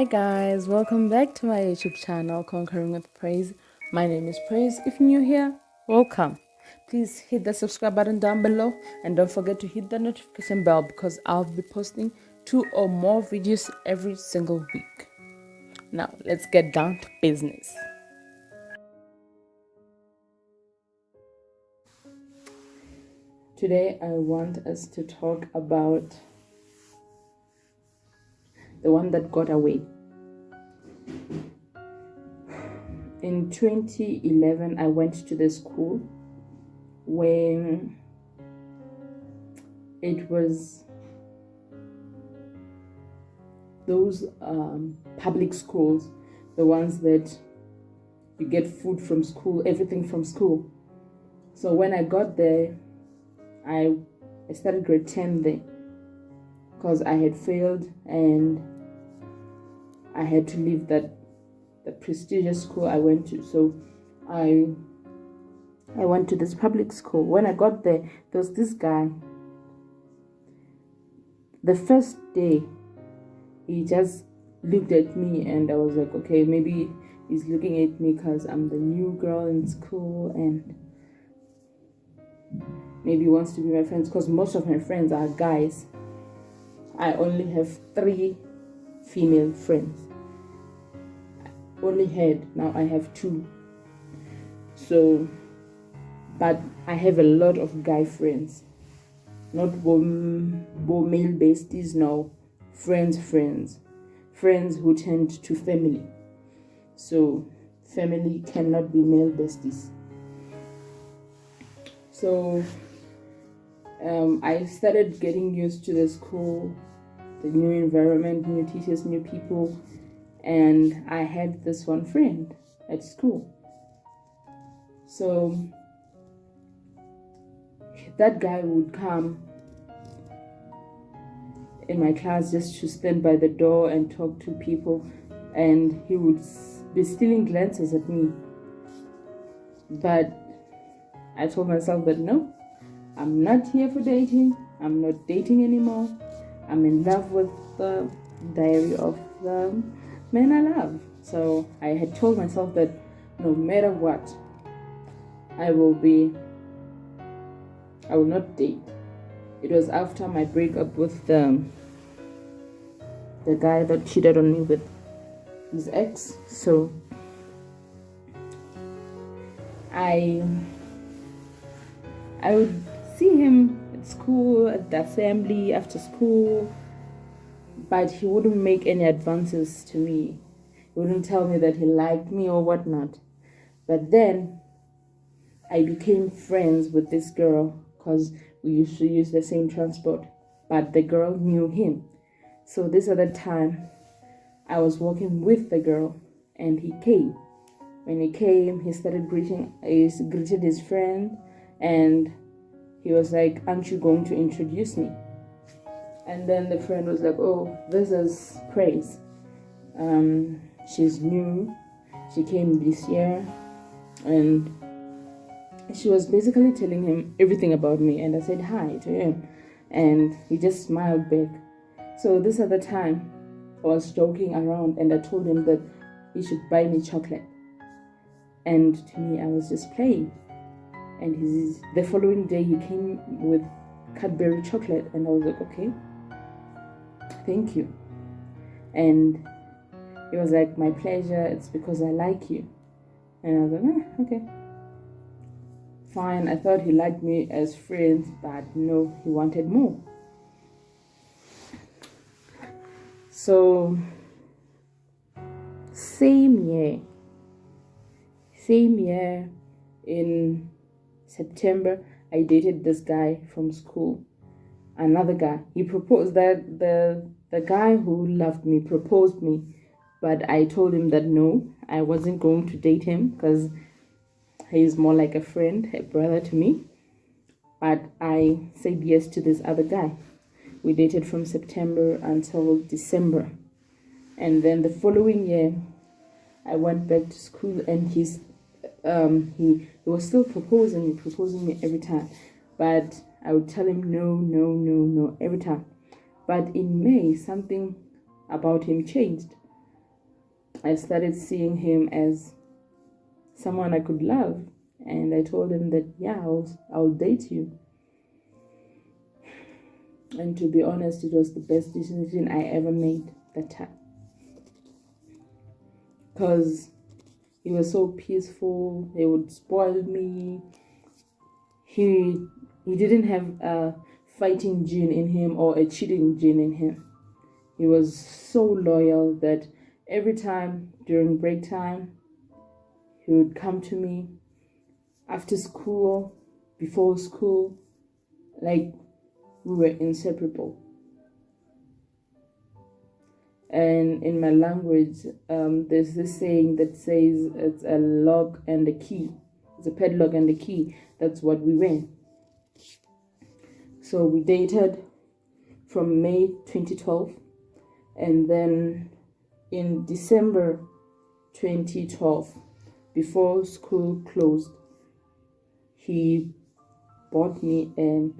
Hi guys, welcome back to my YouTube channel Conquering with Praise. My name is Praise. If you're new here, welcome. Please hit the subscribe button down below and don't forget to hit the notification bell because I'll be posting 2 or more videos every single week. Now let's get down to business. Today I want us to talk about the one that got away. In 2011, I went to the school where it was those public schools, the ones that you get food from school, everything from school. So when I got there, I started grade 10 there because I had failed and I had to leave the prestigious school I went to. So I went to this public school. When I got there was this guy. The first day, he just looked at me and I was like, okay, maybe he's looking at me because I'm the new girl in school and maybe he wants to be my friends because most of my friends are guys. I only have 3 female friends. Only had, now I have 2. So, but I have a lot of guy friends. Not male besties, no. Friends who tend to family. So, family cannot be male besties. So, I started getting used to the school, the new environment, new teachers, new people. And I had this one friend at school. So that guy would come in my class just to stand by the door and talk to people, and he would be stealing glances at me. But I told myself that no, I'm not here for dating. I'm not dating anymore. I'm in love with the diary of the man I love. So I had told myself that no matter what, I will not date. It was after my breakup with the guy that cheated on me with his ex. So I would see him at school, at the assembly, after school, but he wouldn't make any advances to me. He wouldn't tell me that he liked me or whatnot. But then I became friends with this girl because we used to use the same transport, but the girl knew him. So this other time I was walking with the girl and he came. When he came, he greeted his friend and he was like, aren't you going to introduce me? And then the friend was like, oh, this is Praise. She's new. She came this year. And she was basically telling him everything about me. And I said hi to him. And he just smiled back. So this other time, I was joking around and I told him that he should buy me chocolate. And to me, I was just playing. And the following day, he came with Cadbury chocolate. And I was like, okay, thank you. And he was like, my pleasure, it's because I like you. And I was like, okay, fine. I thought he liked me as friends, but no, he wanted more. So, same year in September, I dated this guy from school. Another guy. He proposed that the guy who loved me proposed me, but I told him that no, I wasn't going to date him because he's more like a friend, a brother to me. But I said yes to this other guy. We dated from September until December. And then the following year, I went back to school and he was still proposing me every time. But I would tell him no every time. But in May, something about him changed. I started seeing him as someone I could love. And I told him that, yeah, I'll date you. And to be honest, it was the best decision I ever made that time. Because he was so peaceful. He would spoil me. He didn't have a fighting gene in him or a cheating gene in him. He was so loyal that every time during break time, he would come to me after school, before school, like we were inseparable. And in my language, there's this saying that says it's a lock and a key. It's a padlock and a key. That's what we were. So we dated from May 2012. And then in December 2012, before school closed, he bought me a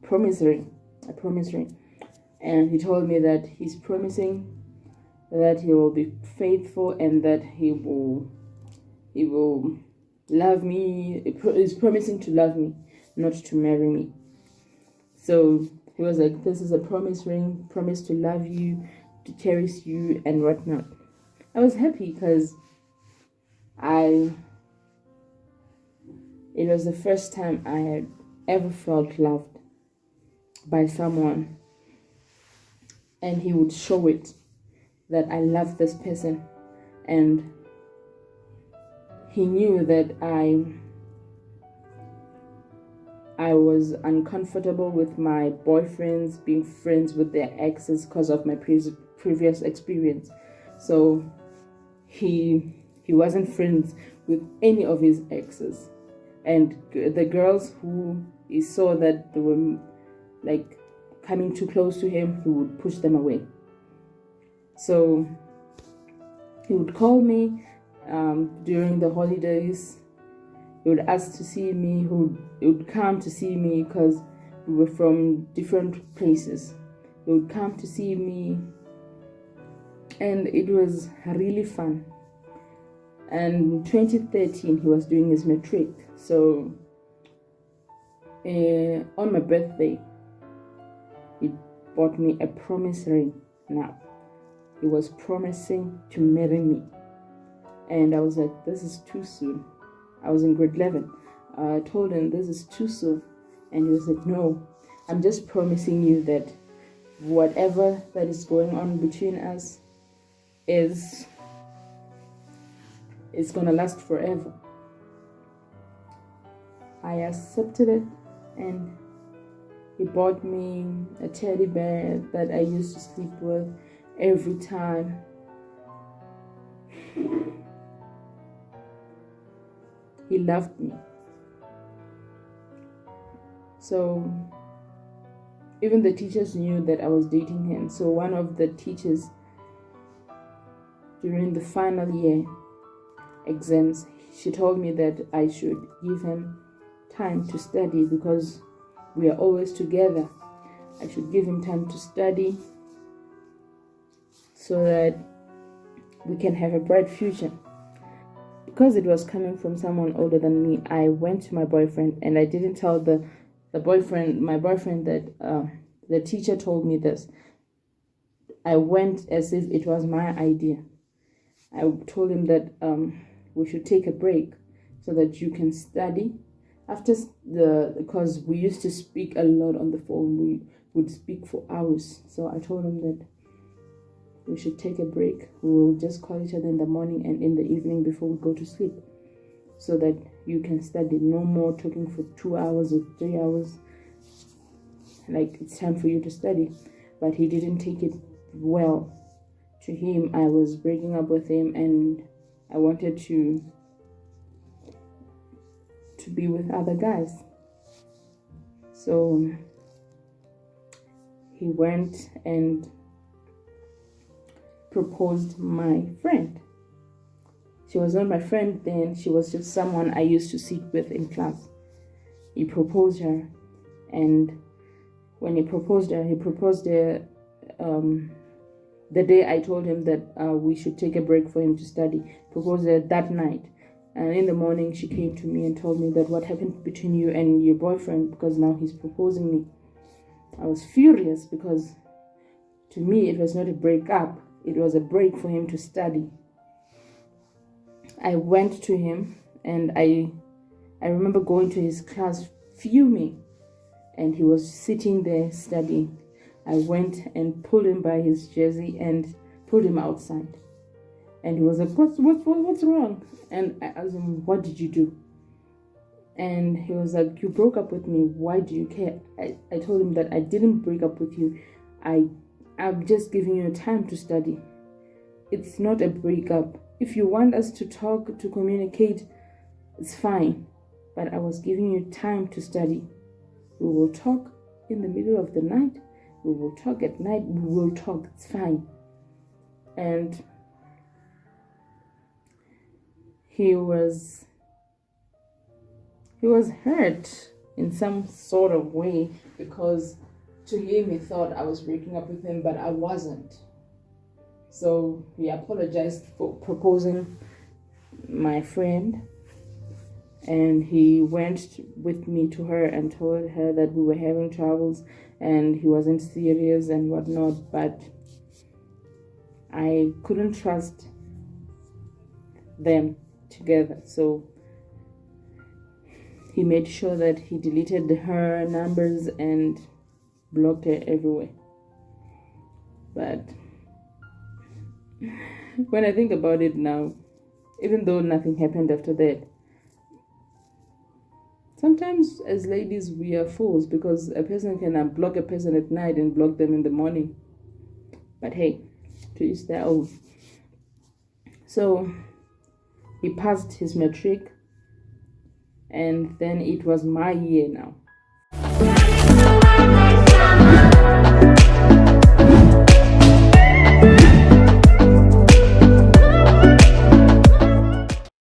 promise ring. And he told me that he's promising that he will be faithful and that he will love me. He's promising to love me, not to marry me. So he was like, this is a promise ring, promise to love you, to cherish you and whatnot. I was happy because it was the first time I had ever felt loved by someone. And he would show it, that I love this person. And he knew that I was uncomfortable with my boyfriends being friends with their exes because of my previous experience. So he wasn't friends with any of his exes. And the girls who he saw that they were like coming too close to him, he would push them away. So he would call me during the holidays. He would ask to see me. He would come to see me because we were from different places. He would come to see me, and it was really fun. And in 2013, he was doing his matric. So on my birthday, he bought me a promise ring. Now, he was promising to marry me. And I was like, this is too soon. I was in grade 11. I told him, this is too soon. And he was like, no, I'm just promising you that whatever that is going on between us is going to last forever. I accepted it, and he bought me a teddy bear that I used to sleep with every time. He loved me. So even the teachers knew that I was dating him. So one of the teachers during the final year exams, she told me that I should give him time to study because we are always together. I should give him time to study so that we can have a bright future. Because it was coming from someone older than me, I went to my boyfriend, and I didn't tell my boyfriend that the teacher told me this. I went as if it was my idea. I told him that we should take a break so that you can study. Because we used to speak a lot on the phone, we would speak for hours. So I told him that we should take a break. We'll just call each other in the morning and in the evening before we go to sleep, so that you can study. No more talking for 2 hours or 3 hours. Like, it's time for you to study. But he didn't take it well. To him, I was breaking up with him, and I wanted to be with other guys. So he went and proposed my friend. She was not my friend then. She was just someone I used to sit with in class. He proposed her, and when he proposed her The day I told him that we should take a break for him to study, proposed that night. And in the morning, she came to me and told me that what happened between you and your boyfriend, because now he's proposing me. I was furious because to me, it was not a breakup. It was a break for him to study. I went to him and I remember going to his class fuming, and he was sitting there studying. I went and pulled him by his jersey and pulled him outside. And he was like, what's wrong? And I asked him, what did you do? And he was like, you broke up with me. Why do you care? I told him that I didn't break up with you. I'm just giving you time to study. It's not a breakup. If you want us to talk, to communicate, it's fine. But I was giving you time to study. We will talk in the middle of the night. We will talk at night. We will talk. It's fine. And he was hurt in some sort of way, because to him he thought I was breaking up with him, but I wasn't. So he apologized for proposing my friend, and he went with me to her and told her that we were having troubles and he wasn't serious and whatnot, but I couldn't trust them together. So he made sure that he deleted her numbers and blocked her everywhere. But when I think about it now, even though nothing happened after that, sometimes as ladies we are fools, because a person can unblock a person at night and block them in the morning. But hey, to each their own. So he passed his matric, and then it was my year now.